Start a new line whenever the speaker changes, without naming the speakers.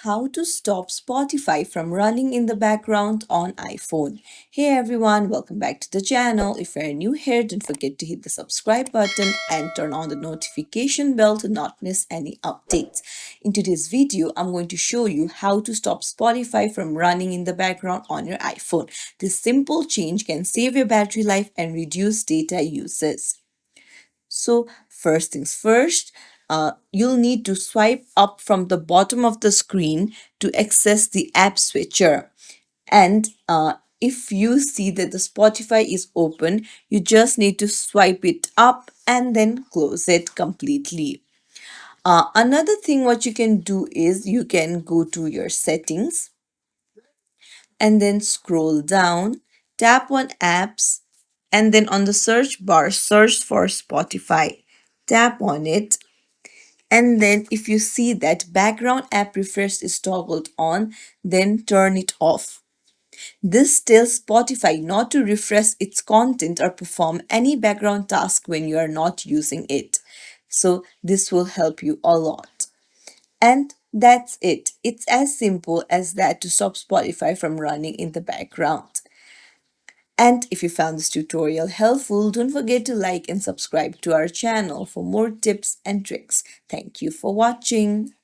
how to stop Spotify from running in the background on iPhone. Hey everyone, welcome back to the channel. If you're new here, don't forget to hit the subscribe button and turn on the notification bell to not miss any updates. In today's video, I'm going to show you how to stop Spotify from running in the background on your iPhone. This simple change can save your battery life and reduce data uses. So first things first, you'll need to swipe up from the bottom of the screen to access the app switcher. And if you see that the Spotify is open, you just need to swipe it up and then close it completely. Another thing what you can do is you can go to your settings and then scroll down, tap on apps, and then on the search bar, search for Spotify. Tap on it, and then if you see that background app refresh is toggled on, then turn it off. This tells Spotify not to refresh its content or perform any background task when you are not using it. So this will help you a lot. And that's it. It's as simple as that to stop Spotify from running in the background. And if you found this tutorial helpful, don't forget to like and subscribe to our channel for more tips and tricks. Thank you for watching.